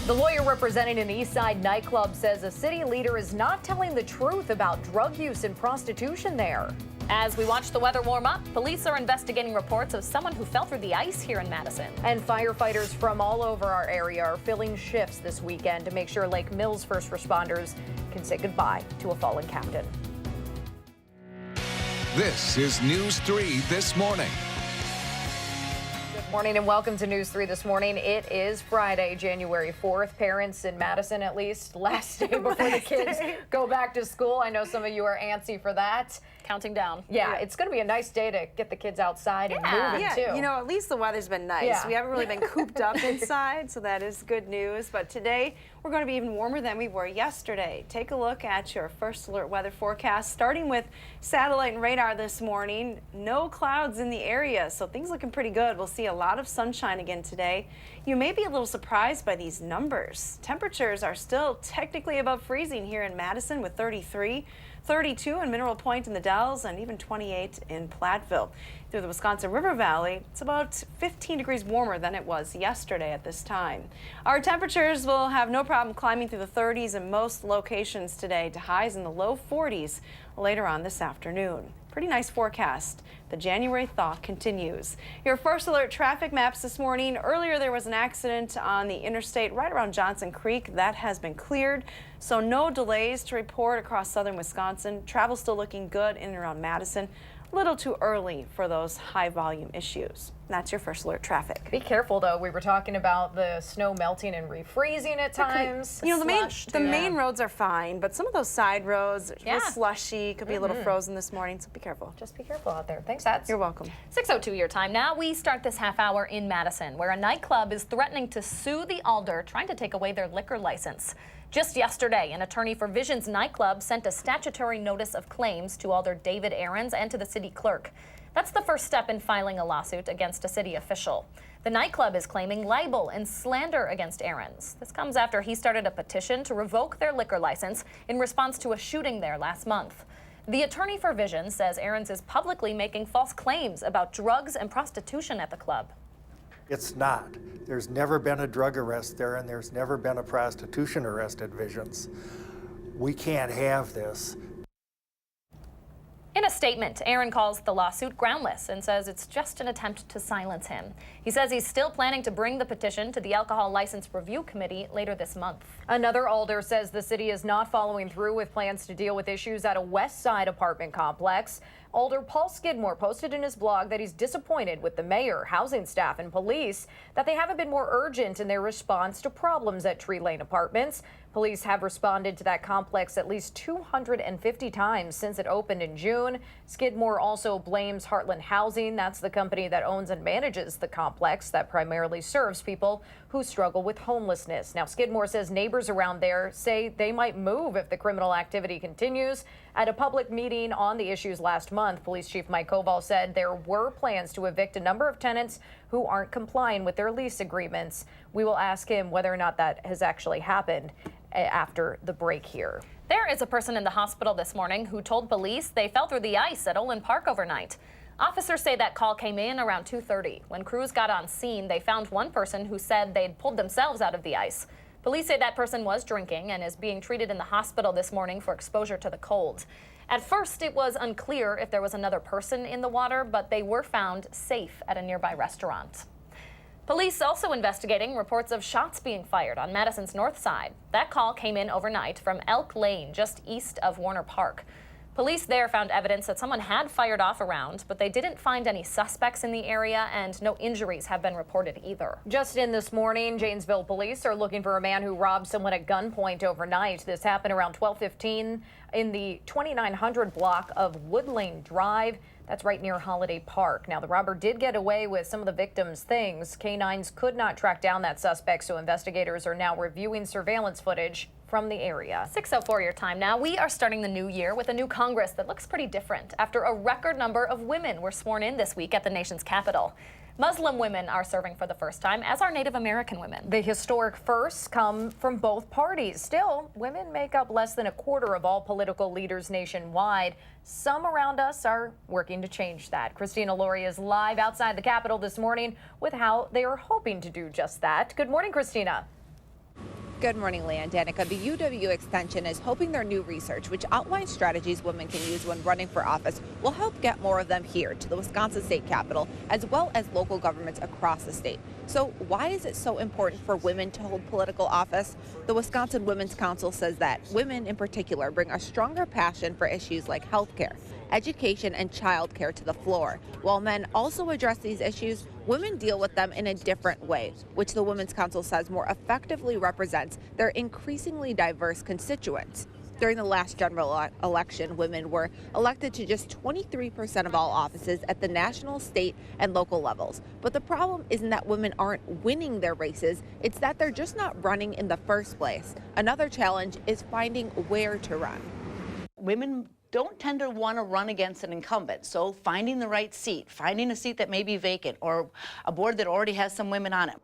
The lawyer representing an East Side nightclub says a city leader is not telling the truth about drug use and prostitution there. As we watch the weather warm up, police are investigating reports of someone who fell through the ice here in Madison. And firefighters from all over our area are filling shifts this weekend to make sure Lake Mills first responders can say goodbye to a fallen captain. This is News 3 This Morning. Good morning and welcome to News 3 This Morning. It is Friday, January 4th. Parents in Madison, at least, last day before the kids go back to school. I know some of you are antsy for that. Counting down. Yeah, it's going to be a nice day to get the kids outside and moving, too. You know, at least the weather's been nice. Yeah. We haven't really been cooped up inside, so that is good news. But today, we're going to be even warmer than we were yesterday. Take a look at your first alert weather forecast, starting with satellite and radar this morning. No clouds in the area, so things looking pretty good. We'll see a lot of sunshine again today. You may be a little surprised by these numbers. Temperatures are still technically above freezing here in Madison with 33. 32 in Mineral Point in the Dells, and even 28 in Platteville. Through the Wisconsin River Valley, it's about 15 degrees warmer than it was yesterday at this time. Our temperatures will have no problem climbing through the 30s in most locations today to highs in the low 40s later on this afternoon. Pretty nice forecast. The January thaw continues. Your first alert traffic maps this morning. Earlier there was an accident on the interstate right around Johnson Creek. That has been cleared, so no delays to report across southern Wisconsin. Travel still looking good in and around Madison. A little too early for those high volume issues. That's your first alert traffic. Be careful, though. We were talking about the snow melting and refreezing at times. You know, the main roads are fine, but some of those side roads, real slushy, could be a little frozen this morning, so be careful. Just be careful out there. Thanks, Ads. You're welcome. 6:02 your time now. We start this half hour in Madison, where a nightclub is threatening to sue the Alder, trying to take away their liquor license. Just yesterday, an attorney for Vision's nightclub sent a statutory notice of claims to Alder David Ahrens and to the city clerk. That's the first step in filing a lawsuit against a city official. The nightclub is claiming libel and slander against Ahrens. This comes after he started a petition to revoke their liquor license in response to a shooting there last month. The attorney for Vision says Ahrens is publicly making false claims about drugs and prostitution at the club. It's not. There's never been a drug arrest there, and there's never been a prostitution arrest at Visions. We can't have this. In a statement, Aaron calls the lawsuit groundless and says it's just an attempt to silence him. He says he's still planning to bring the petition to the Alcohol License Review Committee later this month. Another Alder says the city is not following through with plans to deal with issues at a West Side apartment complex. Alder Paul Skidmore posted in his blog that he's disappointed with the mayor, housing staff, and police that they haven't been more urgent in their response to problems at Tree Lane Apartments. Police have responded to that complex at least 250 times since it opened in June. Skidmore also blames Heartland Housing. That's the company that owns and manages the complex that primarily serves people who struggle with homelessness. Now, Skidmore says neighbors around there say they might move if the criminal activity continues. At a public meeting on the issues last month, Police Chief Mike Koval said there were plans to evict a number of tenants who aren't complying with their lease agreements. We will ask him whether or not that has actually happened after the break here. There is a person in the hospital this morning who told police they fell through the ice at Olin Park overnight. Officers say that call came in around 2:30. When crews got on scene, they found one person who said they'd pulled themselves out of the ice. Police say that person was drinking and is being treated in the hospital this morning for exposure to the cold. At first, it was unclear if there was another person in the water, but they were found safe at a nearby restaurant. Police also investigating reports of shots being fired on Madison's north side. That call came in overnight from Elk Lane, just east of Warner Park. Police there found evidence that someone had fired off a round, but they didn't find any suspects in the area, and no injuries have been reported either. Just in this morning, Janesville police are looking for a man who robbed someone at gunpoint overnight. This happened around 12:15 in the 2900 block of Wood Lane Drive. That's right near Holiday Park. Now, the robber did get away with some of the victim's things. Canines could not track down that suspect, so investigators are now reviewing surveillance footage from the area. 6:04 your time now. We are starting the new year with a new Congress that looks pretty different after a record number of women were sworn in this week at the nation's capital. Muslim women are serving for the first time, as are Native American women. The historic firsts come from both parties. Still, women make up less than a quarter of all political leaders nationwide. Some around us are working to change that. Christina Laurie is live outside the Capitol this morning with how they are hoping to do just that. Good morning, Christina. Good morning, Leah and Danica. The UW Extension is hoping their new research, which outlines strategies women can use when running for office, will help get more of them here to the Wisconsin state capitol, as well as local governments across the state. So why is it so important for women to hold political office? The Wisconsin Women's Council says that women in particular bring a stronger passion for issues like health care, education, and childcare to the floor. While men also address these issues, women deal with them in a different way, which the Women's Council says more effectively represents their increasingly diverse constituents. During the last general election, women were elected to just 23% of all offices at the national, state, and local levels. But the problem isn't that women aren't winning their races, it's that they're just not running in the first place. Another challenge is finding where to run. Women don't tend to want to run against an incumbent, so finding the right seat, finding a seat that may be vacant or a board that already has some women on it.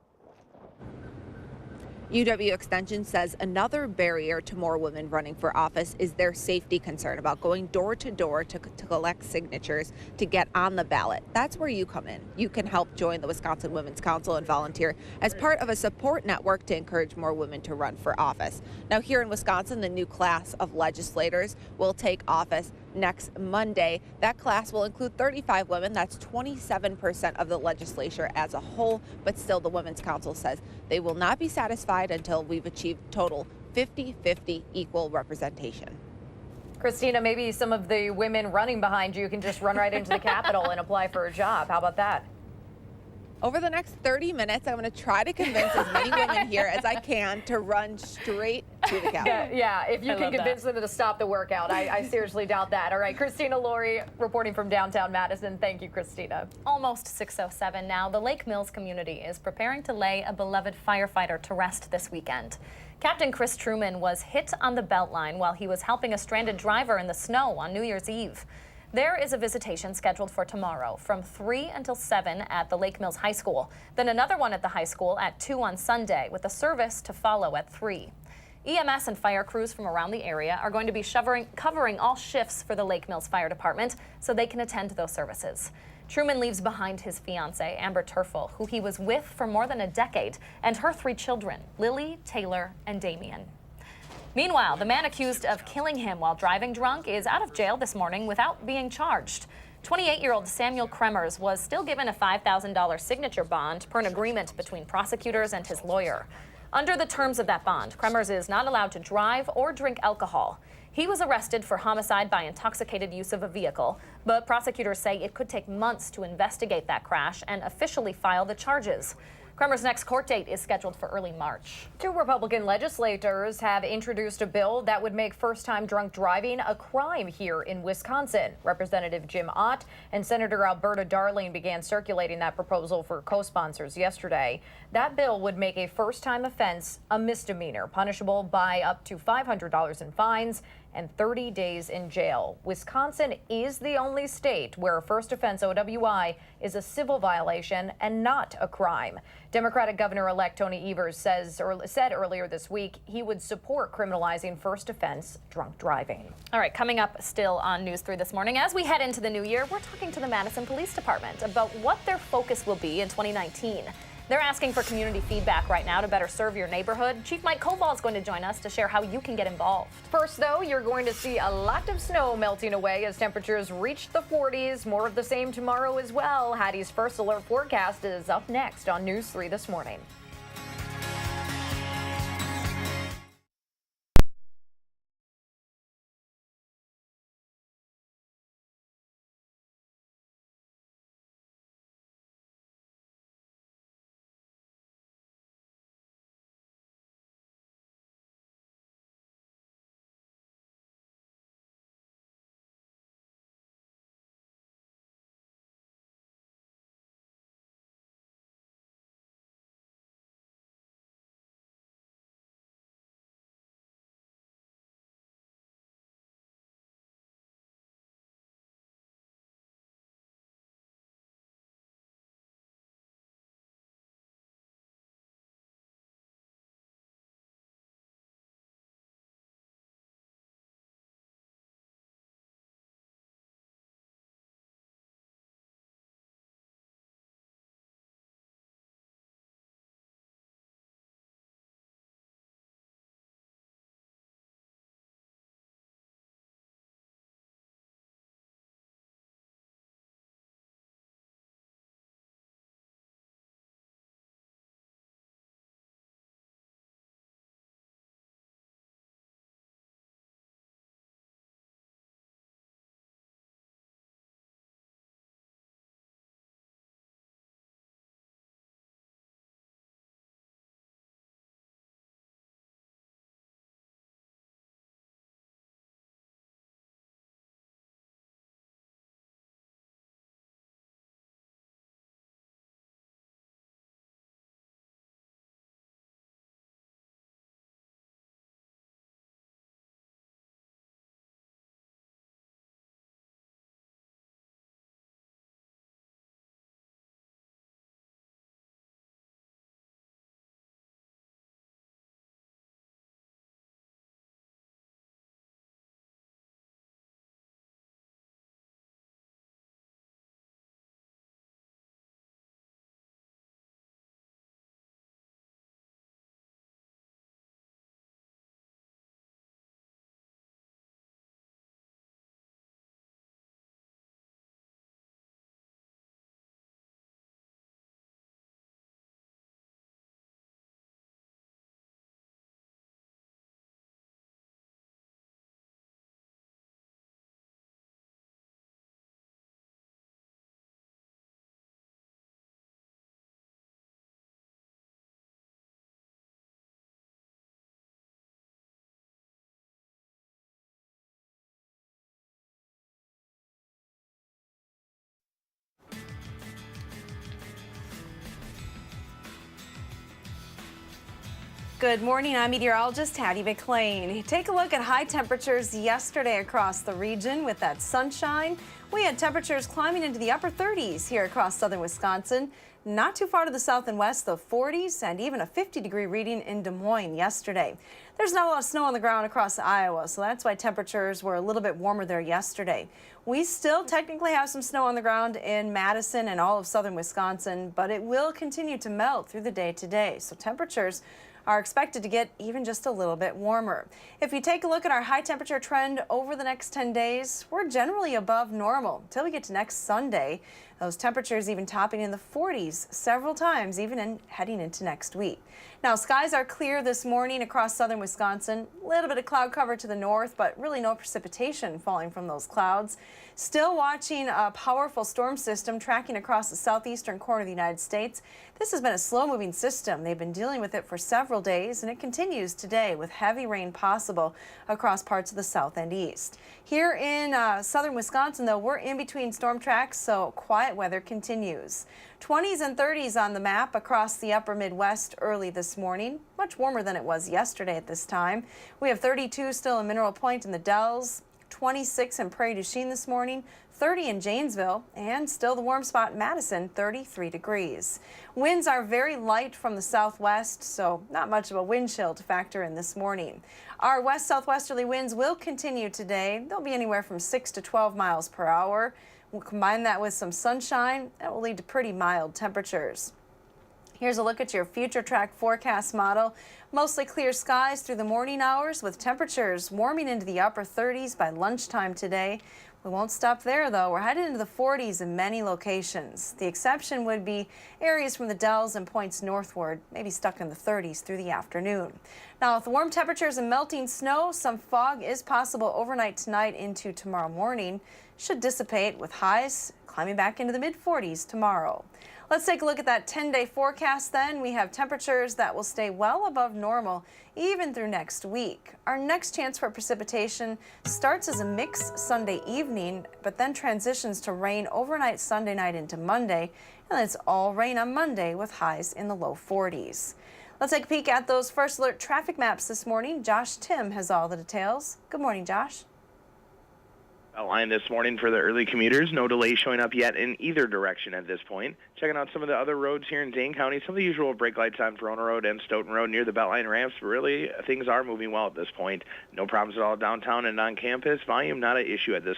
UW Extension says another barrier to more women running for office is their safety concern about going door to door to collect signatures to get on the ballot. That's where you come in. You can help join the Wisconsin Women's Council and volunteer as part of a support network to encourage more women to run for office. Now, here in Wisconsin, the new class of legislators will take office next Monday. That class will include 35 women. That's 27% of the legislature as a whole. But still, the Women's Council says they will not be satisfied until we've achieved total 50-50 equal representation. Christina, maybe some of the women running behind you can just run right into the Capitol and apply for a job. How about that? Over the next 30 minutes, I'm going to try to convince as many women here as I can to run straight to the Capitol. Yeah, if you can convince them to stop the workout. I seriously doubt that. All right, Christina Laurie reporting from downtown Madison. Thank you, Christina. Almost 6:07 now. The Lake Mills community is preparing to lay a beloved firefighter to rest this weekend. Captain Chris Truman was hit on the Beltline while he was helping a stranded driver in the snow on New Year's Eve. There is a visitation scheduled for tomorrow from 3 until 7 at the Lake Mills High School. Then another one at the high school at 2 on Sunday, with a service to follow at 3. EMS and fire crews from around the area are going to be covering all shifts for the Lake Mills Fire Department so they can attend those services. Truman leaves behind his fiancée, Amber Turfel, who he was with for more than a decade, and her 3 children, Lily, Taylor, and Damien. Meanwhile, the man accused of killing him while driving drunk is out of jail this morning without being charged. 28-year-old Samuel Kremers was still given a $5,000 signature bond per an agreement between prosecutors and his lawyer. Under the terms of that bond, Kremers is not allowed to drive or drink alcohol. He was arrested for homicide by intoxicated use of a vehicle, but prosecutors say it could take months to investigate that crash and officially file the charges. Kremers' next court date is scheduled for early March. 2 Republican legislators have introduced a bill that would make first-time drunk driving a crime here in Wisconsin. Representative Jim Ott and Senator Alberta Darling began circulating that proposal for co-sponsors yesterday. That bill would make a first-time offense a misdemeanor, punishable by up to $500 in fines and 30 days in jail. Wisconsin is the only state where a first offense OWI is a civil violation and not a crime. Democratic Governor-elect Tony Evers said earlier this week he would support criminalizing first offense drunk driving. All right, coming up still on News 3 this morning, as we head into the new year, we're talking to the Madison Police Department about what their focus will be in 2019. They're asking for community feedback right now to better serve your neighborhood. Chief Mike Koval is going to join us to share how you can get involved. First, though, you're going to see a lot of snow melting away as temperatures reach the 40s. More of the same tomorrow as well. Hattie's first alert forecast is up next on News 3 this morning. Good morning, I'm meteorologist Hattie McLean. Take a look at high temperatures yesterday across the region with that sunshine. We had temperatures climbing into the upper 30s here across southern Wisconsin. Not too far to the south and west, the 40s, and even a 50-degree reading in Des Moines yesterday. There's not a lot of snow on the ground across Iowa, so that's why temperatures were a little bit warmer there yesterday. We still technically have some snow on the ground in Madison and all of southern Wisconsin, but it will continue to melt through the day today, so temperatures are expected to get even just a little bit warmer. If you take a look at our high temperature trend over the next 10 days, we're generally above normal until we get to next Sunday. Those temperatures even topping in the 40s several times, even heading into next week. Now, skies are clear this morning across southern Wisconsin. A little bit of cloud cover to the north, but really no precipitation falling from those clouds. Still watching a powerful storm system tracking across the southeastern corner of the United States. This has been a slow-moving system. They've been dealing with it for several days, and it continues today with heavy rain possible across parts of the south and east. Here in southern Wisconsin, though, we're in between storm tracks, so quiet weather continues. 20s and 30s on the map across the upper Midwest early this morning. Much warmer than it was yesterday at this time. We have 32 still in Mineral Point in the Dells, 26 in Prairie du Chien this morning, 30 in Janesville, and still the warm spot in Madison, 33 degrees. Winds are very light from the southwest, so not much of a wind chill to factor in this morning. Our west-southwesterly winds will continue today. They'll be anywhere from 6 to 12 miles per hour. We'll combine that with some sunshine. That will lead to pretty mild temperatures. Here's a look at your future track forecast model. Mostly clear skies through the morning hours with temperatures warming into the upper 30s by lunchtime today. We won't stop there, though. We're headed into the 40s in many locations. The exception would be areas from the Dells and points northward, maybe stuck in the 30s through the afternoon. Now, with warm temperatures and melting snow, some fog is possible overnight tonight into tomorrow morning. Should dissipate with highs climbing back into the mid-40s tomorrow. Let's take a look at that 10-day forecast then. We have temperatures that will stay well above normal even through next week. Our next chance for precipitation starts as a mix Sunday evening, but then transitions to rain overnight Sunday night into Monday, and it's all rain on Monday with highs in the low 40s. Let's take a peek at those first alert traffic maps this morning. Josh Tim has all the details. Good morning, Josh. Line this morning for the early commuters. No delay showing up yet in either direction at this point. Checking out some of the other roads here in Dane County. Some of the usual brake lights on Verona Road and Stoughton Road near the Beltline ramps. But really, things are moving well at this point. No problems at all downtown and on campus. Volume not an issue at this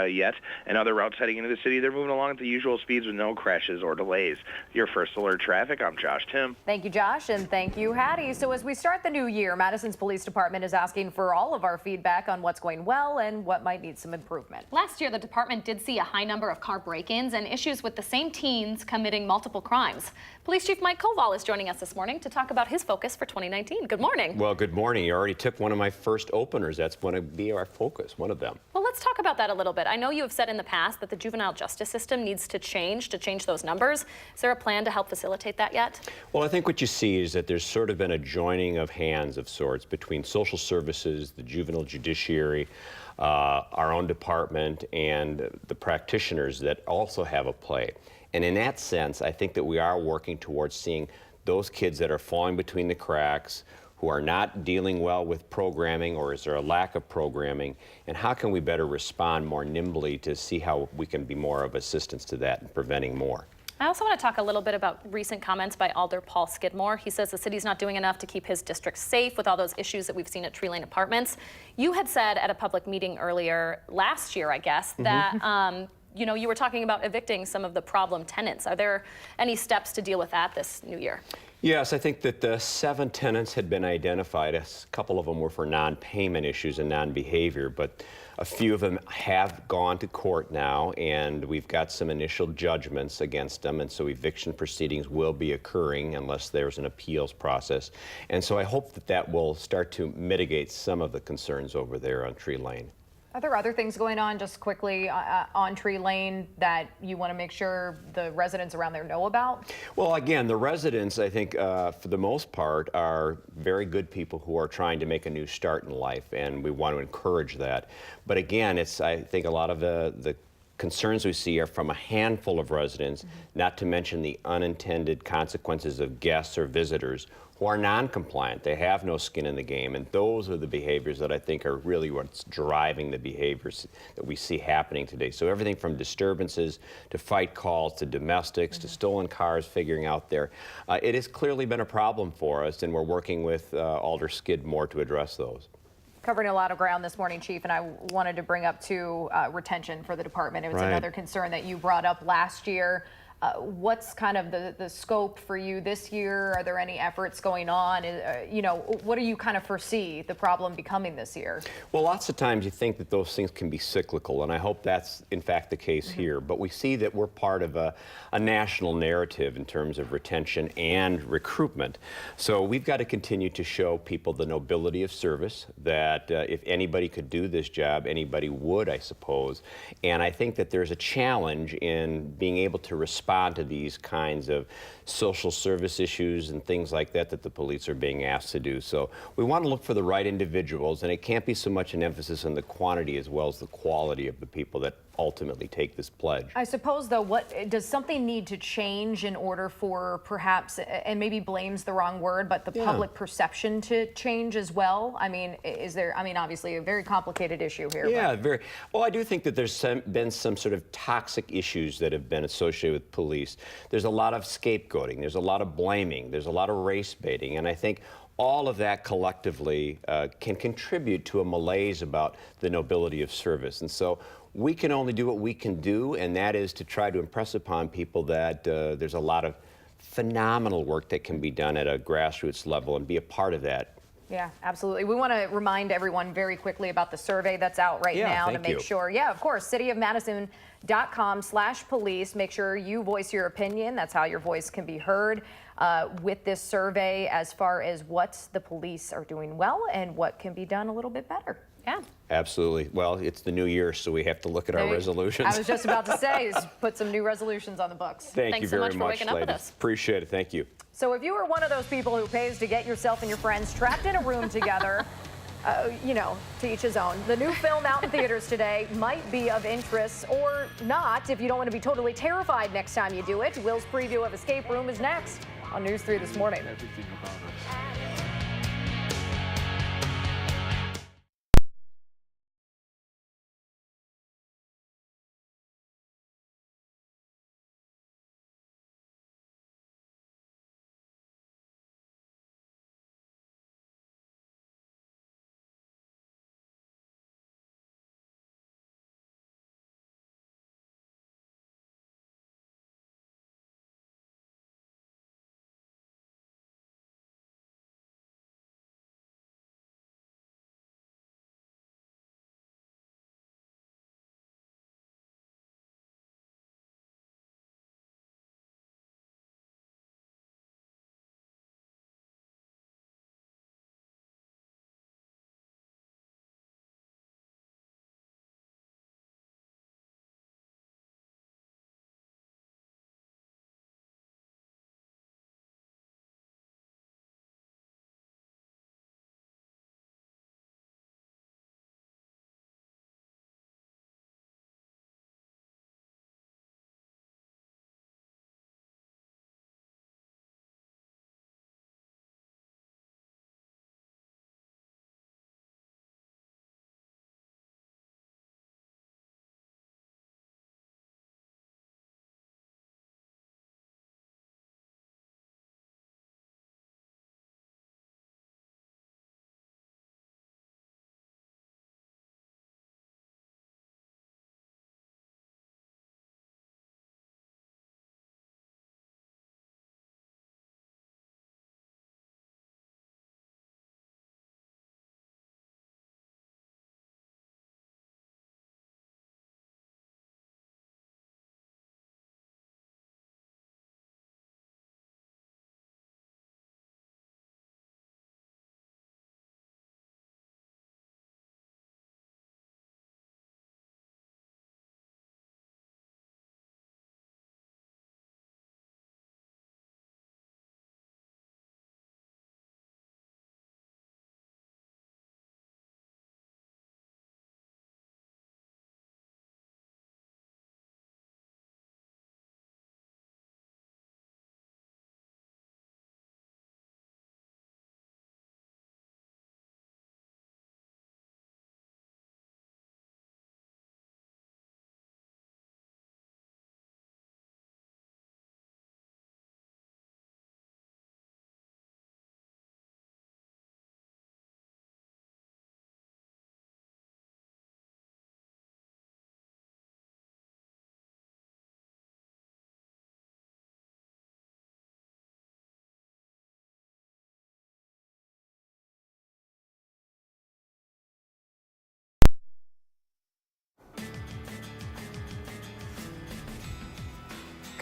yet. And other routes heading into the city, they're moving along at the usual speeds with no crashes or delays. Your first alert traffic, I'm Josh Tim. Thank you, Josh, and thank you, Hattie. So as we start the new year, Madison's Police Department is asking for all of our feedback on what's going well and what might need some improvement. Last year, the department did see a high number of car break-ins and issues with the same teens committing multiple crimes. Police Chief Mike Koval is joining us this morning to talk about his focus for 2019. Good morning. Well, good morning. You already took one of my first openers. That's going to be our focus, one of them. Well, let's talk about that a little bit. I know you have said in the past that the juvenile justice system needs to change those numbers. Is there a plan to help facilitate that yet? Well, I think what you see is that there's sort of been a joining of hands of sorts between social services, the juvenile judiciary, our own department, and the practitioners that also have a play. And in that sense, I think that we are working towards seeing those kids that are falling between the cracks, who are not dealing well with programming, or is there a lack of programming, and how can we better respond more nimbly to see how we can be more of assistance to that and preventing more. I also want to talk a little bit about recent comments by Alder Paul Skidmore. He says the city's not doing enough to keep his district safe with all those issues that we've seen at Tree Lane Apartments. You had said at a public meeting earlier last year, I guess, that you were talking about evicting some of the problem tenants. Are there any steps to deal with that this new year? Yes, I think that the 7 tenants had been identified. A couple of them were for non-payment issues and non-behavior, but a few of them have gone to court now, and we've got some initial judgments against them, and so eviction proceedings will be occurring unless there's an appeals process. And so I hope that that will start to mitigate some of the concerns over there on Tree Lane. Are there other things going on just quickly on Tree Lane that you want to make sure the residents around there know about? Well, again, the residents, I think, for the most part, are very good people who are trying to make a new start in life, and we want to encourage that. But again, it's, I think, a lot of the concerns we see are from a handful of residents, not to mention the unintended consequences of guests or visitors who are non-compliant. They have no skin in the game, and those are the behaviors that I think are really what's driving the behaviors that we see happening today. So everything from disturbances to fight calls to domestics to stolen cars figuring out there. It has clearly been a problem for us, and we're working with Alder Skidmore to address those. Covering a lot of ground this morning, Chief, and I wanted to bring up too retention for the department. It was another concern that you brought up last year. What's kind of the scope for you this year? Are there any efforts going on? You know, what do you kind of foresee the problem becoming this year? Well, lots of times you think that those things can be cyclical, and I hope that's in fact the case here. But we see that we're part of a national narrative in terms of retention and recruitment. So we've got to continue to show people the nobility of service, that if anybody could do this job, anybody would, I suppose. And I think that there's a challenge in being able to respond to these kinds of social service issues and things like that that the police are being asked to do. So we want to look for the right individuals, and it can't be so much an emphasis on the quantity as well as the quality of the people that ultimately take this pledge. I suppose, though, what does something need to change in order for perhaps, and maybe blame's the wrong word, but the public perception to change as well? I mean, is there, I mean, obviously a very complicated issue here. Yeah, very. Well, I do think that there's been some sort of toxic issues that have been associated with police. There's a lot of scapegoating, there's a lot of blaming, there's a lot of race baiting, and I think all of that collectively can contribute to a malaise about the nobility of service. And so we can only do what we can do, and that is to try to impress upon people that there's a lot of phenomenal work that can be done at a grassroots level, and be a part of that. Yeah, absolutely. We want to remind everyone very quickly about the survey that's out right now to make sure. Yeah, of course, cityofmadison.com/police. Make sure you voice your opinion. That's how your voice can be heard with this survey as far as what the police are doing well and what can be done a little bit better. Yeah. Absolutely. Well, it's the new year, so we have to look at our resolutions. I was just about to say, is put some new resolutions on the books. Thank you so very much for much, waking up with ladies. us. Appreciate it. Thank you. So if you are one of those people who pays to get yourself and your friends trapped in a room together, you know, to each his own, the new film out in theaters today might be of interest or not if you don't want to be totally terrified next time you do it. Will's preview of Escape Room is next on News 3 this morning.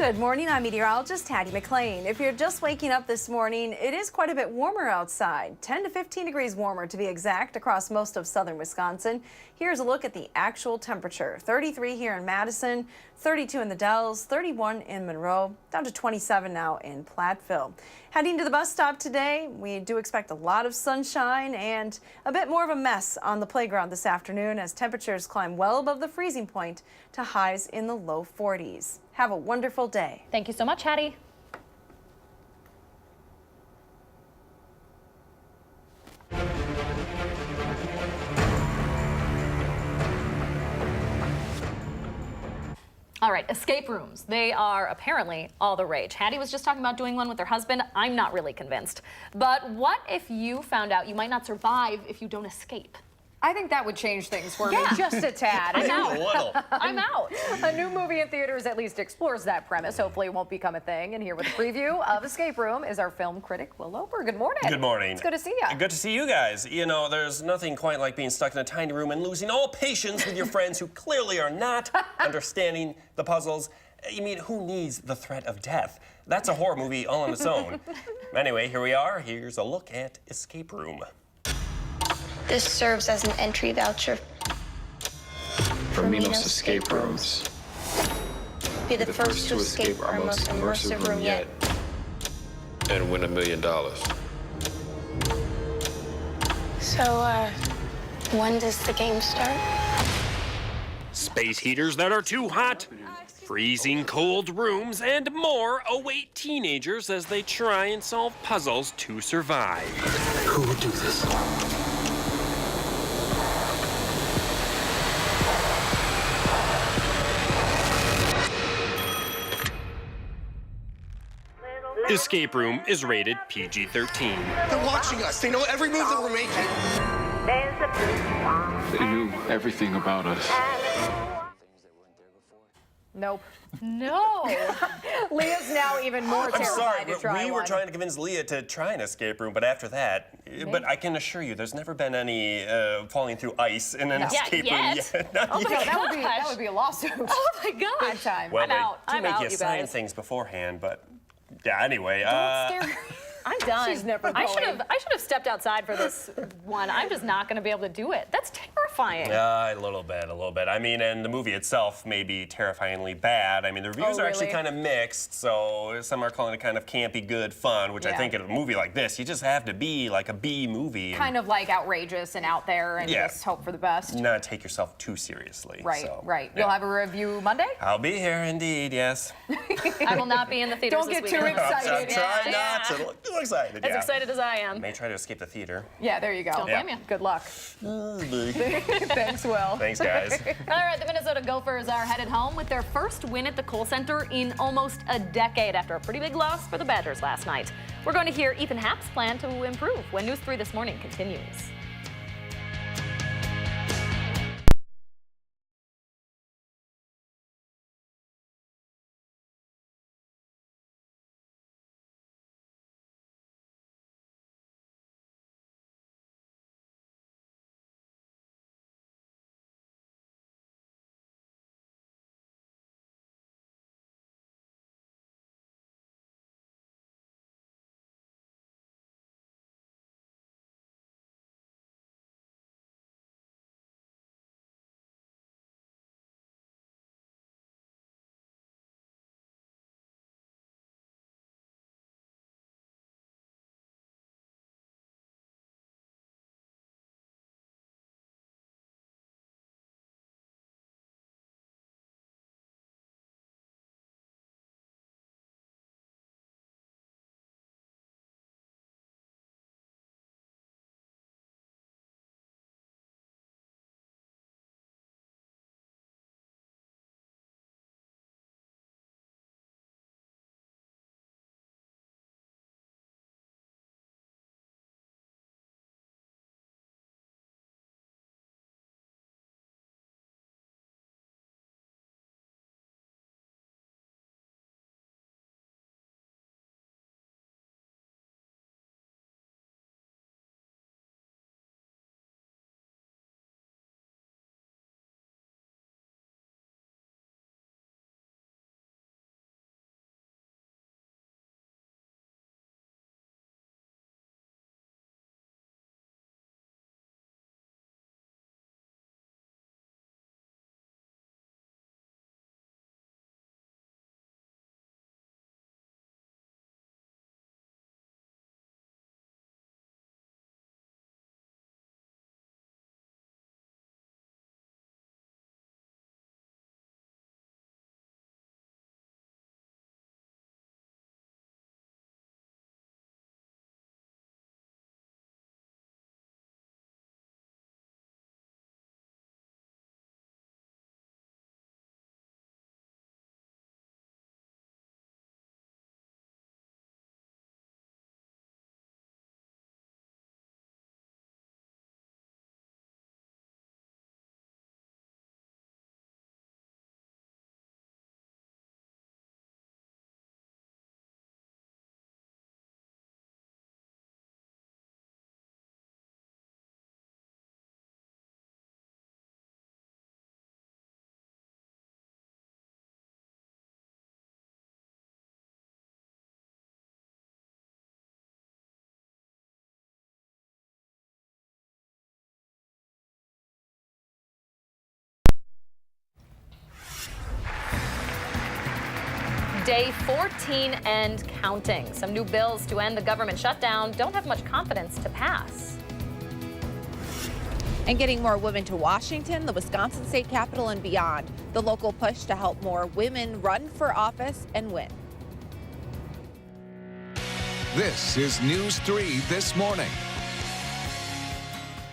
Good morning, I'm meteorologist Hattie McLean. If you're just waking up this morning, it is quite a bit warmer outside, 10 to 15 degrees warmer to be exact across most of southern Wisconsin. Here's a look at the actual temperature. 33 here in Madison, 32 in the Dells, 31 in Monroe, down to 27 now in Platteville. Heading to the bus stop today, we do expect a lot of sunshine and a bit more of a mess on the playground this afternoon as temperatures climb well above the freezing point to highs in the low 40s. Have a wonderful day. Thank you so much, Hattie. All right, escape rooms. They are apparently all the rage. Hattie was just talking about doing one with her husband. I'm not really convinced. But what if you found out you might not survive if you don't escape? I think that would change things for me just a tad. I'm out. I'm out. A new movie in theaters at least explores that premise. Hopefully it won't become a thing. And here with a preview of Escape Room is our film critic, Will Loper. Good morning. Good morning. It's good to see you. Good to see you guys. You know, there's nothing quite like being stuck in a tiny room and losing all patience with your friends who clearly are not understanding the puzzles. I mean, who needs the threat of death? That's a horror movie all on its own. Anyway, here we are. Here's a look at Escape Room. This serves as an entry voucher for Minos escape rooms. Be the first to escape our most immersive room yet. And win $1 million. So, when does the game start? Space heaters that are too hot, freezing cold rooms, and more await teenagers as they try and solve puzzles to survive. Who would do this? Escape Room is rated PG-13. They're watching us. They know every move that we're making. They knew everything about us. Nope. No. Leah's now even more I'm sorry, terrified to but try we were one. trying to convince Leah to try an escape room, but after that, but I can assure you, there's never been any falling through ice in an escape room yet. Not Oh my yet. gosh. That would be a lawsuit. Oh my gosh. Big time. Well, I'm out. they do I'm make out, you you sign guys. things beforehand, but yeah. Anyway, Don't scare me. I'm done. She's never I should going. have stepped outside for this one. I'm just not going to be able to do it. That's terrifying. a little bit. I mean, and the movie itself may be terrifyingly bad. I mean, the reviews are actually really? kind of mixed, so some are calling it kind of campy, good fun, which I Yeah. think in a movie like this, you just have to be like a B movie. Kind of like outrageous and out there and Yeah. just hope for the best. Not take yourself too seriously. Right, so, right. yeah. You'll have a review Monday? I'll be here indeed, yes. I will not be in the theaters Don't this get too weekend. excited. Try not to look too excited. As yeah. excited as I am. May try to escape the theater. Yeah, there you go. Don't blame you. Good luck. Thanks, Will. Thanks, guys. All right, the Minnesota Gophers are headed home with their first win at the Kohl Center in almost a decade after a pretty big loss for the Badgers last night. We're going to hear Ethan Happ's plan to improve when News 3 This Morning continues. Day 14 and counting. Some new bills to end the government shutdown don't have much confidence to pass. And getting more women to Washington, the Wisconsin state capitol, and beyond. The local push to help more women run for office and win. This is News 3 This Morning.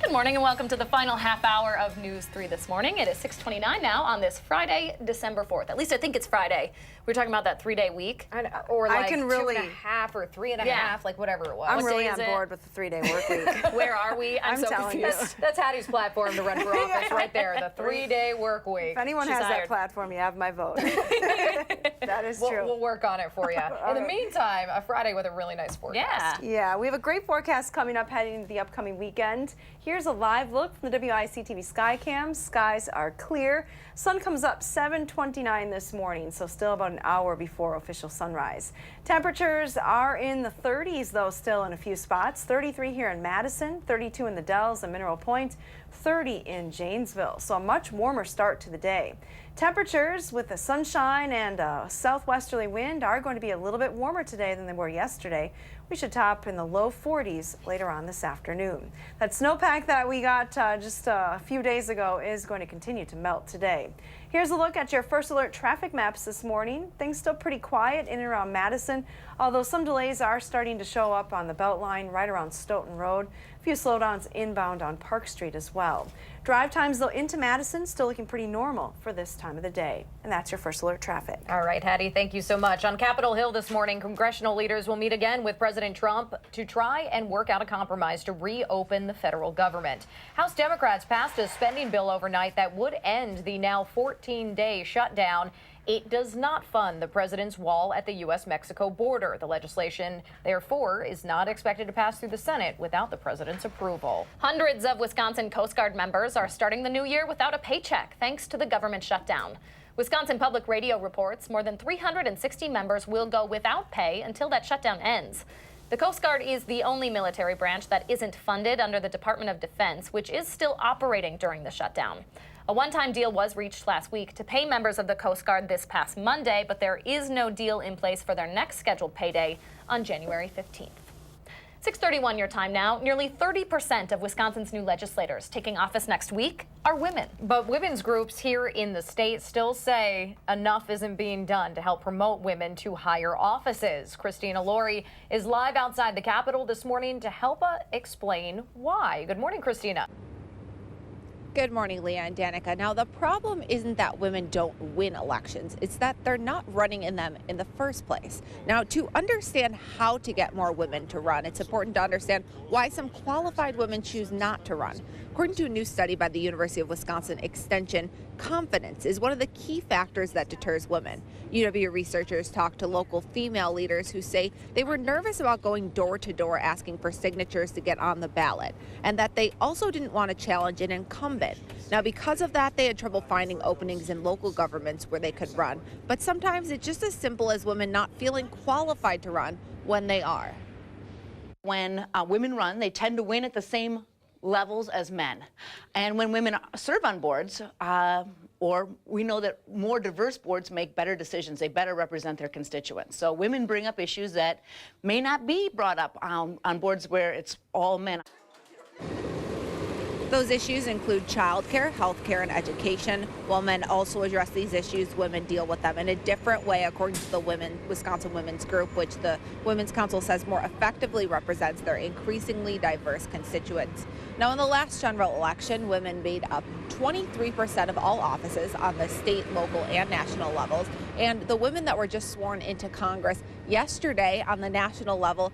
Good morning and welcome to the final half hour of News 3 This Morning. It is 6:29 now on this Friday, December 4th. At least I think it's Friday. We were talking about that 3-day week. Or like I can really, 2.5 or 3.5, Yeah. like whatever it was. I'm What really day on is it? board with the 3-day work week. Where are we? I'm so telling confused. That's Hattie's platform to run for office right there, the 3-day work week. If anyone She's has hired. that platform, you have my vote. That is true. We'll work on it for you. In the meantime, a Friday with a really nice forecast. Yeah, we have a great forecast coming up heading into the upcoming weekend. Here's a live look from the WISC-TV sky cams. Skies are clear. Sun comes up 7:29 this morning, so still about an hour before official sunrise. Temperatures are in the 30s, though, still in a few spots. 33 here in Madison, 32 in the Dells and Mineral Point, 30 in Janesville. So a much warmer start to the day. Temperatures with the sunshine and a southwesterly wind are going to be a little bit warmer today than they were yesterday. We should top in the low 40s later on this afternoon. That snowpack that we got just a few days ago is going to continue to melt today. Here's a look at your first alert traffic maps this morning. Things still pretty quiet in and around Madison, although some delays are starting to show up on the Beltline right around Stoughton Road. A few slowdowns inbound on Park Street as well. Drive times, though, into Madison still looking pretty normal for this time of the day. And that's your first alert traffic. All right, Hattie, thank you so much. On Capitol Hill this morning, congressional leaders will meet again with President Trump to try and work out a compromise to reopen the federal government. House Democrats passed a spending bill overnight that would end the now 14-day shutdown. It does not fund the president's wall at the U.S.-Mexico border. The legislation, therefore, is not expected to pass through the Senate without the president's approval. Hundreds of Wisconsin Coast Guard members are starting the new year without a paycheck thanks to the government shutdown. Wisconsin Public Radio reports more than 360 members will go without pay until that shutdown ends. The Coast Guard is the only military branch that isn't funded under the Department of Defense, which is still operating during the shutdown. A one-time deal was reached last week to pay members of the Coast Guard this past Monday, but there is no deal in place for their next scheduled payday on January 15th. 6:31 your time now. Nearly 30% of Wisconsin's new legislators taking office next week are women. But women's groups here in the state still say enough isn't being done to help promote women to higher offices. Christina Laurie is live outside the Capitol this morning to help explain why. Good morning, Christina. Good morning, Leah and Danica. Now, the problem isn't that women don't win elections. It's that they're not running in them in the first place. Now, to understand how to get more women to run, it's important to understand why some qualified women choose not to run. According to a new study by the University of Wisconsin Extension, confidence is one of the key factors that deters women. UW researchers talked to local female leaders who say they were nervous about going door to door asking for signatures to get on the ballot, and that they also didn't want to challenge an incumbent. Now, because of that, they had trouble finding openings in local governments where they could run. But sometimes it's just as simple as women not feeling qualified to run when they are. When women run, they tend to win at the same levels as men. And when women serve on boards, or we know that more diverse boards make better decisions, they better represent their constituents. So women bring up issues that may not be brought up on boards where it's all men. Those issues include childcare, healthcare, and education. While men also address these issues, women deal with them in a different way, according to the Wisconsin Women's Group, which the Women's Council says more effectively represents their increasingly diverse constituents. Now, in the last general election, women made up 23% of all offices on the state, local, and national levels. And the women that were just sworn into Congress yesterday on the national level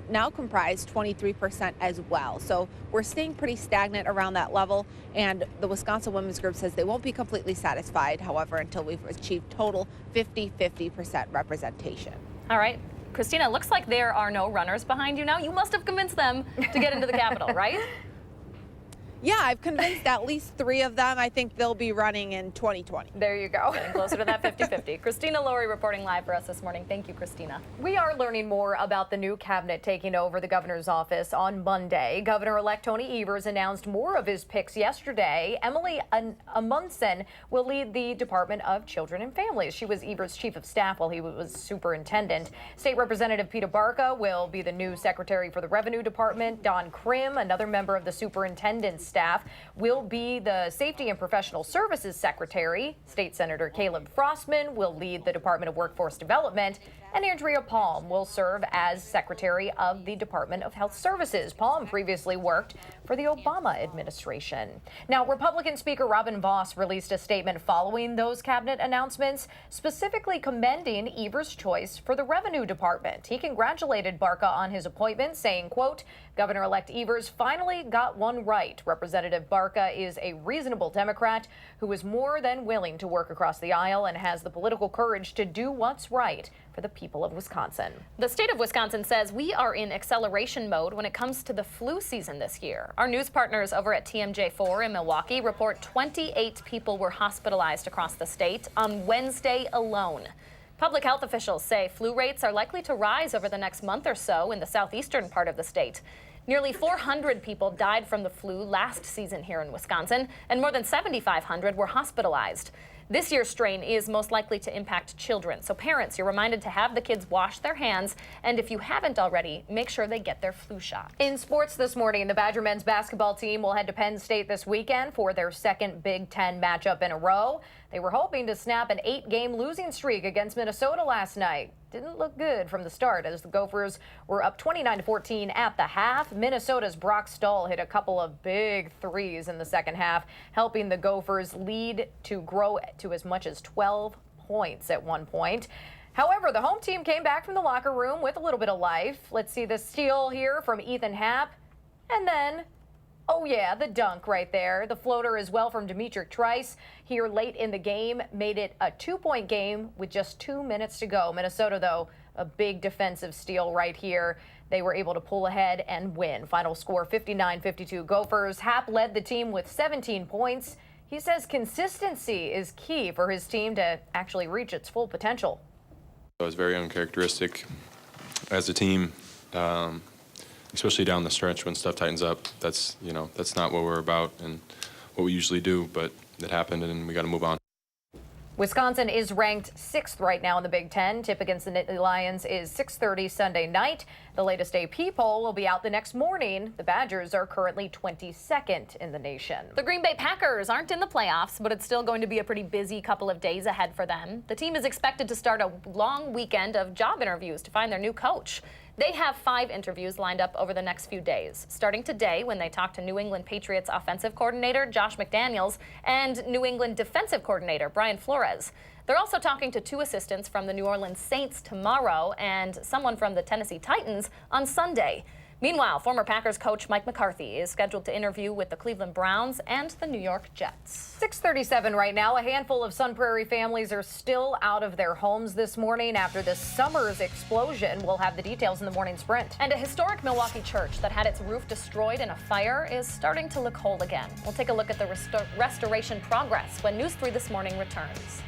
now comprise 23% as well. So we're staying pretty stagnant around that level. And the Wisconsin Women's Group says they won't be completely satisfied, however, until we've achieved total 50-50% representation. All right. Christina, looks like there are no runners behind you now. You must have convinced them to get into the Capitol, right? Yeah, I've convinced at least 3 of them. I think they'll be running in 2020. There you go. Getting closer to that 50-50. Christina Laurie reporting live for us this morning. Thank you, Christina. We are learning more about the new cabinet taking over the governor's office on Monday. Governor-elect Tony Evers announced more of his picks yesterday. Emily Amundsen will lead the Department of Children and Families. She was Evers' chief of staff while he was superintendent. State Representative Peter Barca will be the new secretary for the Revenue Department. Don Krim, another member of the superintendent's staff, will be the Safety and Professional Services Secretary. State Senator Caleb Frostman will lead the Department of Workforce Development, and Andrea Palm will serve as Secretary of the Department of Health Services. Palm previously worked for the Obama administration. Now, Republican Speaker Robin Vos released a statement following those cabinet announcements, specifically commending Evers' choice for the Revenue Department. He congratulated Barca on his appointment, saying, quote, Governor-elect Evers finally got one right. Representative Barca is a reasonable Democrat who is more than willing to work across the aisle and has the political courage to do what's right for the people of Wisconsin. The state of Wisconsin says we are in acceleration mode when it comes to the flu season this year. Our news partners over at TMJ4 in Milwaukee report 28 people were hospitalized across the state on Wednesday alone. Public health officials say flu rates are likely to rise over the next month or so in the southeastern part of the state. Nearly 400 people died from the flu last season here in Wisconsin, and more than 7,500 were hospitalized. This year's strain is most likely to impact children, so parents, you're reminded to have the kids wash their hands, and if you haven't already, make sure they get their flu shot. In sports this morning, the Badger men's basketball team will head to Penn State this weekend for their second Big Ten matchup in a row. They were hoping to snap an 8-game losing streak against Minnesota last night. Didn't look good from the start as the Gophers were up 29-14 at the half. Minnesota's Brock Stahl hit a couple of big threes in the second half, helping the Gophers lead to grow to as much as 12 points at one point. However, the home team came back from the locker room with a little bit of life. Let's see the steal here from Ethan Happ. And then, oh yeah, the dunk right there. The floater as well from Dimitri Trice here late in the game made it a 2-point game with just 2 minutes to go. Minnesota, though, a big defensive steal right here. They were able to pull ahead and win. Final score 59-52 Gophers. Happ led the team with 17 points. He says consistency is key for his team to actually reach its full potential. It was very uncharacteristic as a team. Especially down the stretch when stuff tightens up. That's not what we're about and what we usually do, but it happened and we got to move on. Wisconsin is ranked 6th right now in the Big Ten. Tip against the Nittany Lions is 6:30 Sunday night. The latest AP poll will be out the next morning. The Badgers are currently 22nd in the nation. The Green Bay Packers aren't in the playoffs, but it's still going to be a pretty busy couple of days ahead for them. The team is expected to start a long weekend of job interviews to find their new coach. They have 5 interviews lined up over the next few days, starting today when they talk to New England Patriots offensive coordinator Josh McDaniels and New England defensive coordinator Brian Flores. They're also talking to 2 assistants from the New Orleans Saints tomorrow and someone from the Tennessee Titans on Sunday. Meanwhile, former Packers coach Mike McCarthy is scheduled to interview with the Cleveland Browns and the New York Jets. 6:37 right now. A handful of Sun Prairie families are still out of their homes this morning after this summer's explosion. We'll have the details in the morning sprint. And a historic Milwaukee church that had its roof destroyed in a fire is starting to look whole again. We'll take a look at the restoration progress when News 3 This Morning returns.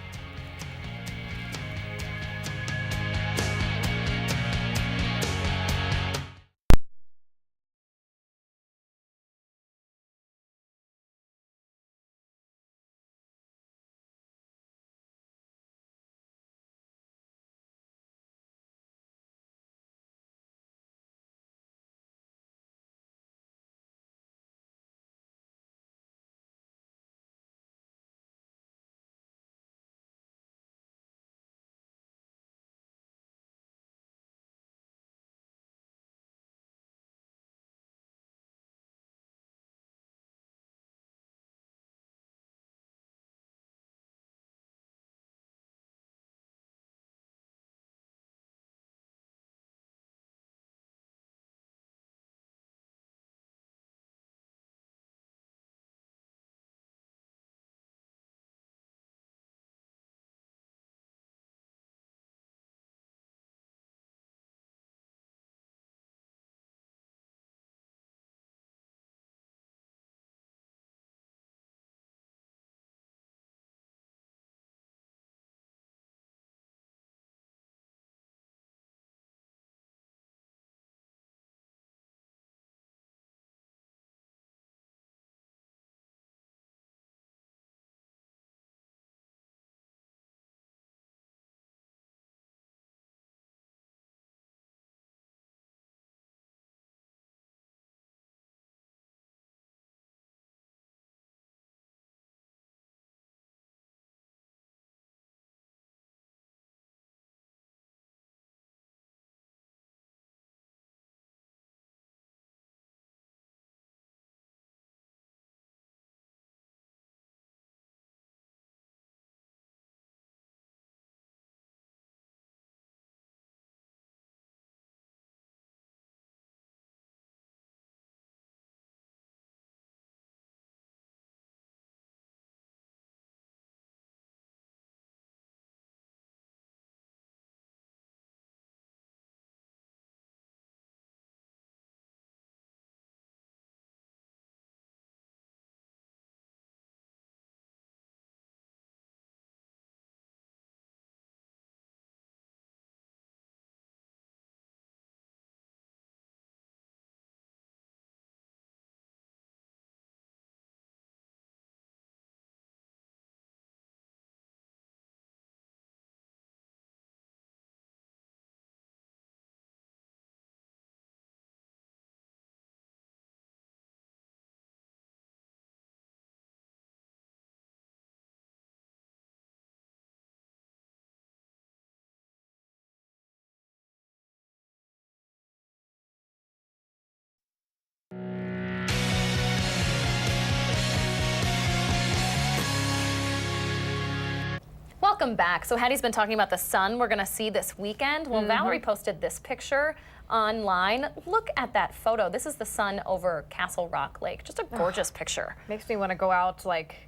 Welcome back. So Hattie's been talking about the sun we're going to see this weekend. Well, Valerie posted this picture online. Look at that photo. This is the sun over Castle Rock Lake. Just a gorgeous picture. Makes me want to go out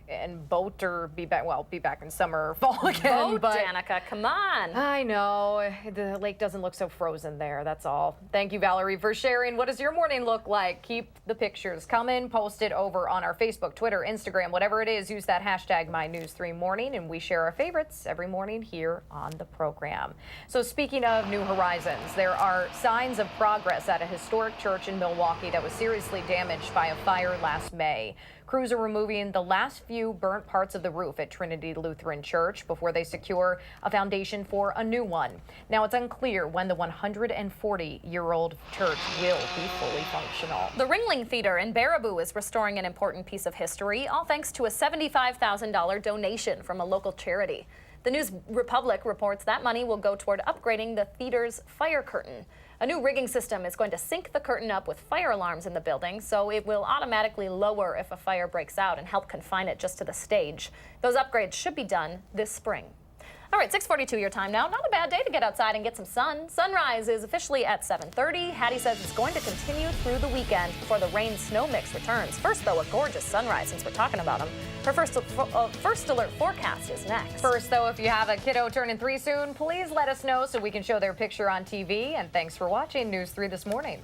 and boat or be back in summer or fall again. Boat, Danica, come on. I know. The lake doesn't look so frozen there. That's all. Thank you, Valerie, for sharing. What does your morning look like? Keep the pictures coming. Post it over on our Facebook, Twitter, Instagram, whatever it is. Use that hashtag MyNews3Morning, and we share our favorites every morning here on the program. So speaking of New Horizons, there are signs of progress at a historic church in Milwaukee that was seriously damaged by a fire last May. Crews are removing the last few burnt parts of the roof at Trinity Lutheran Church before they secure a foundation for a new one. Now, it's unclear when the 140-year-old church will be fully functional. The Ringling Theater in Baraboo is restoring an important piece of history, all thanks to a $75,000 donation from a local charity. The News Republic reports that money will go toward upgrading the theater's fire curtain. A new rigging system is going to sync the curtain up with fire alarms in the building, so it will automatically lower if a fire breaks out and help confine it just to the stage. Those upgrades should be done this spring. All right, 6:42 your time now. Not a bad day to get outside and get some sun. Sunrise is officially at 7:30. Hattie says it's going to continue through the weekend before the rain-snow mix returns. First, though, a gorgeous sunrise since we're talking about them. Her first alert forecast is next. First, though, if you have a kiddo turning 3 soon, please let us know so we can show their picture on TV. And thanks for watching News 3 This Morning.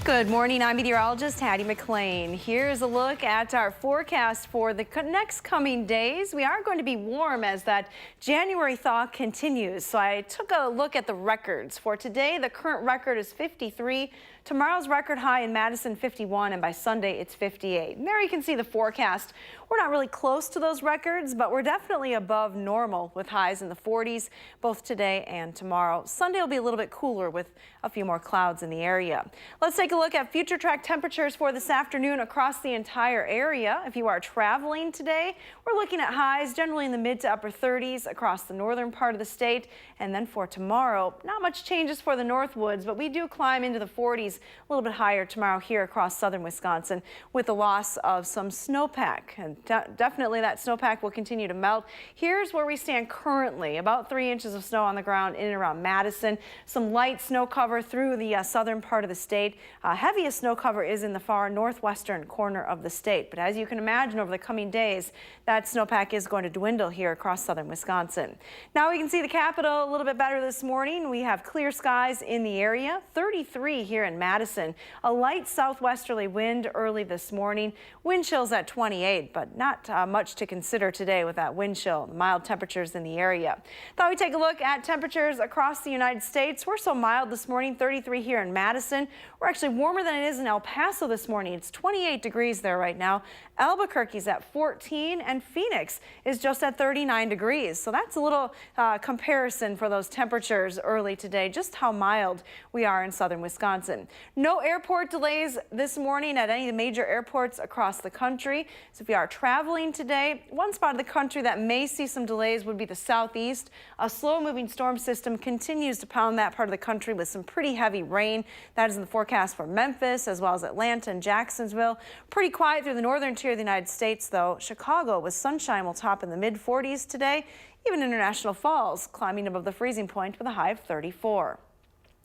Good morning, I'm meteorologist Hattie McLean. Here's a look at our forecast for the next coming days. We are going to be warm as that January thaw continues. So I took a look at the records. For today, the current record is 53. Tomorrow's record high in Madison 51, and by Sunday it's 58. And there you can see the forecast. We're not really close to those records, but we're definitely above normal with highs in the 40s both today and tomorrow. Sunday will be a little bit cooler with a few more clouds in the area. Let's take a look at future track temperatures for this afternoon across the entire area. If you are traveling today, we're looking at highs generally in the mid to upper 30s across the northern part of the state. And then for tomorrow, not much changes for the Northwoods, but we do climb into the 40s, a little bit higher tomorrow here across southern Wisconsin with the loss of some snowpack. And definitely that snowpack will continue to melt. Here's where we stand currently, about 3 inches of snow on the ground in and around Madison. Some light snow cover through the southern part of the state. Heaviest snow cover is in the far northwestern corner of the state. But as you can imagine, over the coming days, that snowpack is going to dwindle here across southern Wisconsin. Now we can see the capital a little bit better this morning. We have clear skies in the area, 33 here in Madison. A light southwesterly wind early this morning. Wind chills at 28, but not much to consider today with that wind chill. Mild temperatures in the area. Thought we'd take a look at temperatures across the United States. We're so mild this morning, 33 here in Madison. We're actually warmer than it is in El Paso this morning. It's 28 degrees there right now. Albuquerque's at 14 and Phoenix is just at 39 degrees. So that's a little comparison for those temperatures early today, just how mild we are in southern Wisconsin. No airport delays this morning at any of the major airports across the country. So if you are traveling today, one spot of the country that may see some delays would be the southeast. A slow moving storm system continues to pound that part of the country with some pretty heavy rain. That is in the forecast for Memphis as well as Atlanta and Jacksonville. Pretty quiet through the northern tier of the United States though. Chicago with sunshine will top in the mid 40s today. Even International Falls climbing above the freezing point with a high of 34.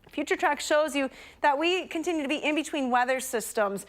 Future track shows you that we continue to be in between weather systems.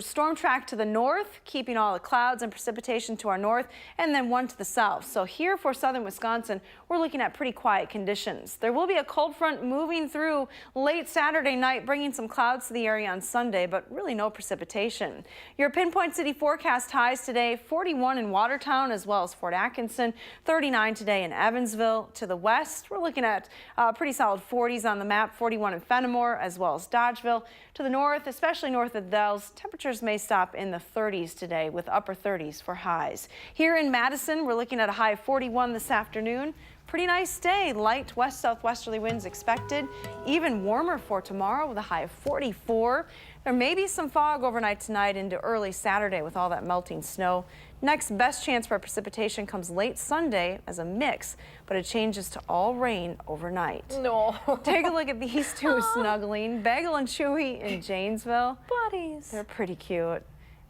Storm track to the north, keeping all the clouds and precipitation to our north, and then one to the south. So here for southern Wisconsin, we're looking at pretty quiet conditions. There will be a cold front moving through late Saturday night, bringing some clouds to the area on Sunday, but really no precipitation. Your pinpoint city forecast highs today, 41 in Watertown as well as Fort Atkinson, 39 today in Evansville. To the west, we're looking at pretty solid 40s on the map. 41 in Fenimore as well as Dodgeville. To the north, especially north of Dells, temperatures may stop in the 30s today with upper 30s for highs. Here in Madison, we're looking at a high of 41 this afternoon. Pretty nice day. Light west-southwesterly winds expected. Even warmer for tomorrow with a high of 44. There may be some fog overnight tonight into early Saturday with all that melting snow. Next best chance for precipitation comes late Sunday as a mix, but it changes to all rain overnight. No. Take a look at these two snuggling. Bagel and Chewy in Janesville. Buddies. They're pretty cute.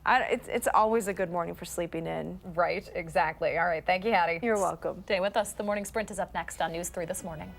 It's always a good morning for sleeping in. Right, exactly. All right, thank you, Hattie. You're welcome. Stay with us. The Morning Sprint is up next on News 3 this morning.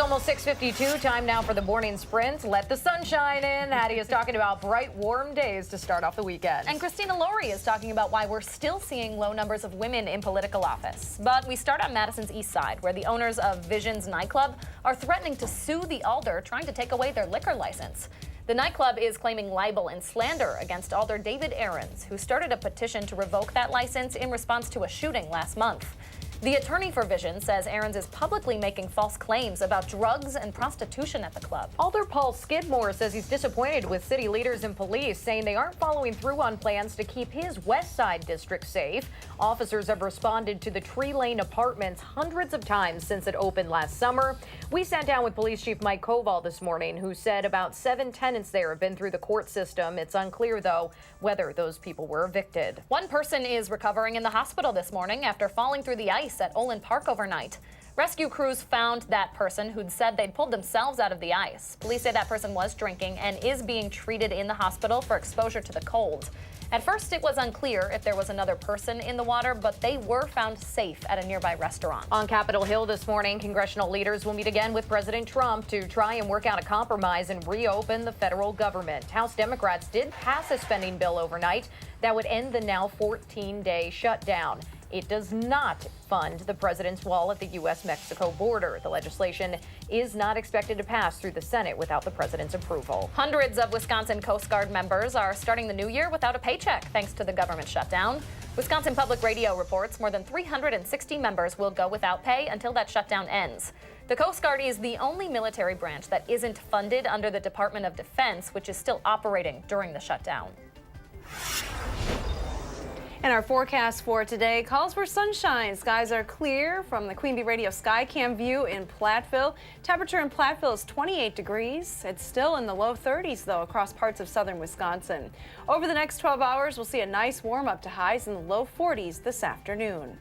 almost 6:52. Time now for the morning sprint. Let the sun shine in. Hattie is talking about bright, warm days to start off the weekend. And Christina Laurie is talking about why we're still seeing low numbers of women in political office. But we start on Madison's east side, where the owners of Visions nightclub are threatening to sue the Alder, trying to take away their liquor license. The nightclub is claiming libel and slander against Alder David Aarons, who started a petition to revoke that license in response to a shooting last month. The attorney for Vision says Aarons is publicly making false claims about drugs and prostitution at the club. Alder Paul Skidmore says he's disappointed with city leaders and police, saying they aren't following through on plans to keep his West Side district safe. Officers have responded to the Tree Lane apartments hundreds of times since it opened last summer. We sat down with Police Chief Mike Koval this morning, who said about 7 tenants there have been through the court system. It's unclear, though, whether those people were evicted. One person is recovering in the hospital this morning after falling through the ice at Olin Park overnight. Rescue crews found that person who'd said they'd pulled themselves out of the ice. Police say that person was drinking and is being treated in the hospital for exposure to the cold. At first, it was unclear if there was another person in the water, but they were found safe at a nearby restaurant. On Capitol Hill this morning, congressional leaders will meet again with President Trump to try and work out a compromise and reopen the federal government. House Democrats did pass a spending bill overnight that would end the now 14-day shutdown. It does not fund the president's wall at the U.S.-Mexico border. The legislation is not expected to pass through the Senate without the president's approval. Hundreds of Wisconsin Coast Guard members are starting the new year without a paycheck thanks to the government shutdown. Wisconsin Public Radio reports more than 360 members will go without pay until that shutdown ends. The Coast Guard is the only military branch that isn't funded under the Department of Defense, which is still operating during the shutdown. And our forecast for today calls for sunshine. Skies are clear from the Queen Bee Radio Skycam view in Platteville. Temperature in Platteville is 28 degrees. It's still in the low 30s, though, across parts of southern Wisconsin. Over the next 12 hours, we'll see a nice warm up to highs in the low 40s this afternoon.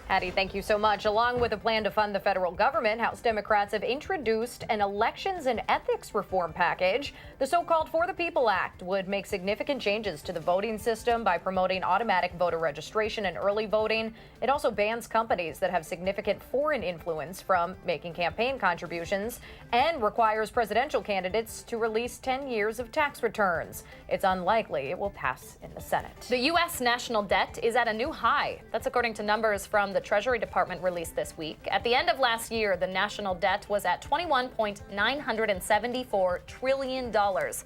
Hattie, thank you so much. Along with a plan to fund the federal government, House Democrats have introduced an elections and ethics reform package. The so-called For the People Act would make significant changes to the voting system by promoting automatic voter registration and early voting. It also bans companies that have significant foreign influence from making campaign contributions and requires presidential candidates to release 10 years of tax returns. It's unlikely it will pass in the Senate. The U.S. national debt is at a new high. That's according to numbers from the Treasury Department released this week. At the end of last year, the national debt was at $21.974 trillion. That's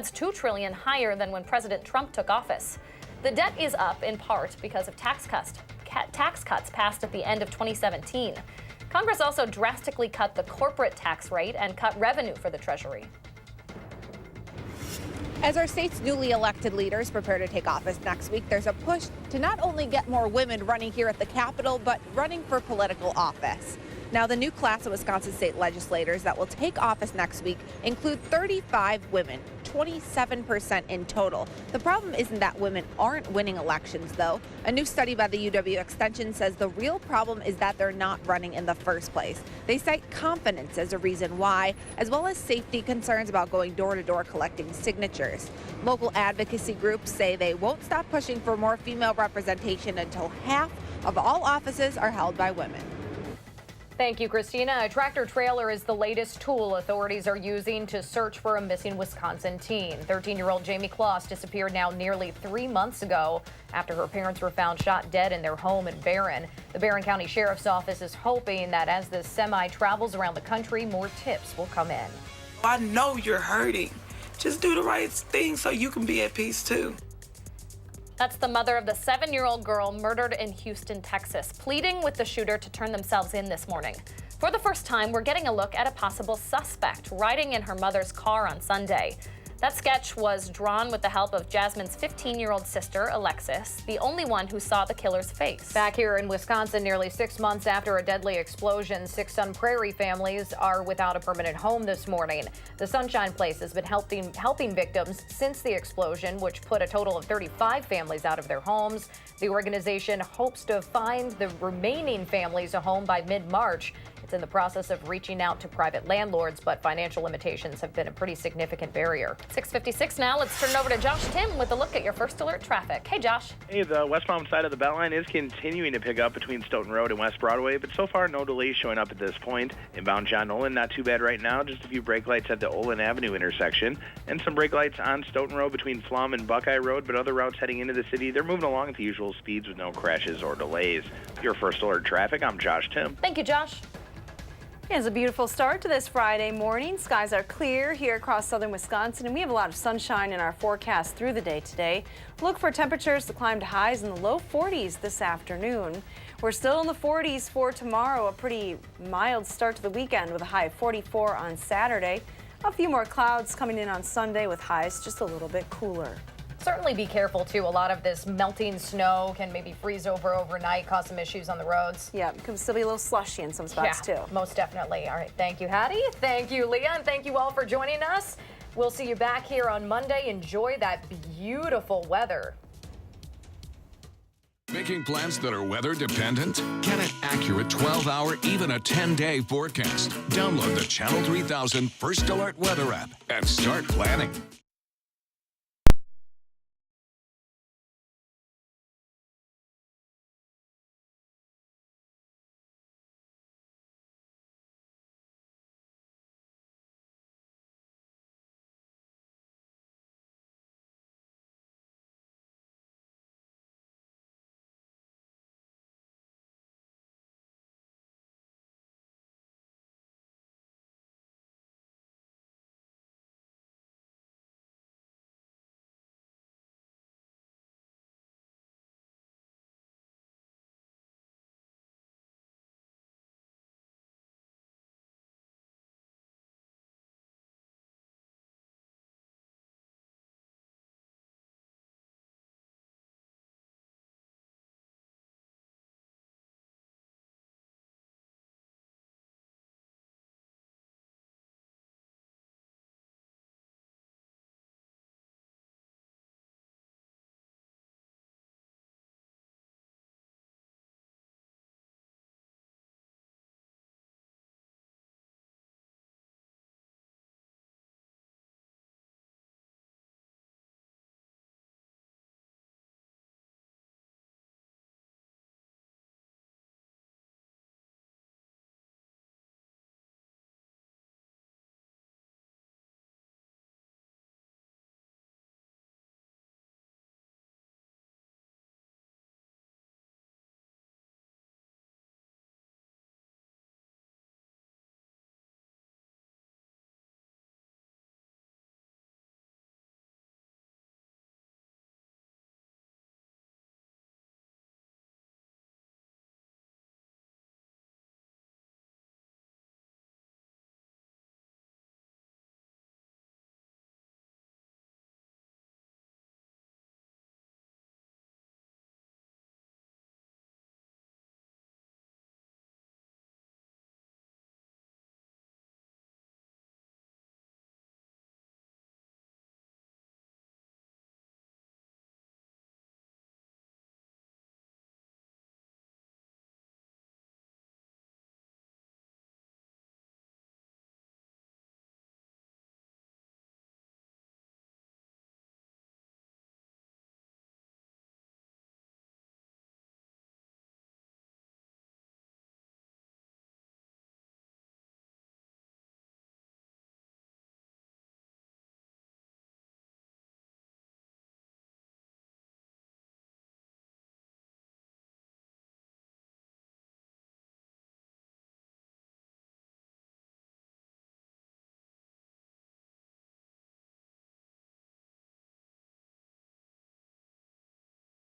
$2 trillion higher than when President Trump took office. The debt is up in part because of tax cuts passed at the end of 2017. Congress also drastically cut the corporate tax rate and cut revenue for the Treasury. As our state's newly elected leaders prepare to take office next week, there's a push to not only get more women running here at the Capitol, but running for political office. Now, the new class of Wisconsin state legislators that will take office next week include 35 women, 27% in total. The problem isn't that women aren't winning elections, though. A new study by the UW Extension says the real problem is that they're not running in the first place. They cite confidence as a reason why, as well as safety concerns about going door-to-door collecting signatures. Local advocacy groups say they won't stop pushing for more female representation until half of all offices are held by women. Thank you, Christina. A tractor trailer is the latest tool authorities are using to search for a missing Wisconsin teen. 13-year-old Jamie Kloss disappeared now nearly 3 months ago after her parents were found shot dead in their home in Barron. The Barron County Sheriff's Office is hoping that as the semi travels around the country, more tips will come in. I know you're hurting. Just do the right thing so you can be at peace, too. That's the mother of the 7-year-old girl murdered in Houston, Texas, pleading with the shooter to turn themselves in this morning. For the first time, we're getting a look at a possible suspect riding in her mother's car on Sunday. That sketch was drawn with the help of Jasmine's 15-year-old sister, Alexis, the only one who saw the killer's face. Back here in Wisconsin, nearly 6 months after a deadly explosion, 6 Sun Prairie families are without a permanent home this morning. The Sunshine Place has been helping victims since the explosion, which put a total of 35 families out of their homes. The organization hopes to find the remaining families a home by mid-March. It's in the process of reaching out to private landlords, but financial limitations have been a pretty significant barrier. 6:56 now. Let's turn it over to Josh Tim with a look at your First Alert traffic. Hey, Josh. Hey, the westbound side of the Beltline is continuing to pick up between Stoughton Road and West Broadway, but so far no delays showing up at this point. Inbound John Nolan, not too bad right now. Just a few brake lights at the Olin Avenue intersection, and some brake lights on Stoughton Road between Flum and Buckeye Road, but other routes heading into the city, they're moving along at the usual speeds with no crashes or delays. Your First Alert traffic, I'm Josh Tim. Thank you, Josh. It's a beautiful start to this Friday morning. Skies are clear here across southern Wisconsin, and we have a lot of sunshine in our forecast through the day today. Look for temperatures to climb to highs in the low 40s this afternoon. We're still in the 40s for tomorrow, a pretty mild start to the weekend with a high of 44 on Saturday. A few more clouds coming in on Sunday with highs just a little bit cooler. Certainly be careful, too. A lot of this melting snow can maybe freeze over overnight, cause some issues on the roads. Yeah, it can still be a little slushy in some spots, too. Most definitely. All right, thank you, Hattie. Thank you, Leah, and thank you all for joining us. We'll see you back here on Monday. Enjoy that beautiful weather. Making plans that are weather dependent? Get an accurate 12-hour, even a 10-day forecast. Download the Channel 3000 First Alert Weather app and start planning.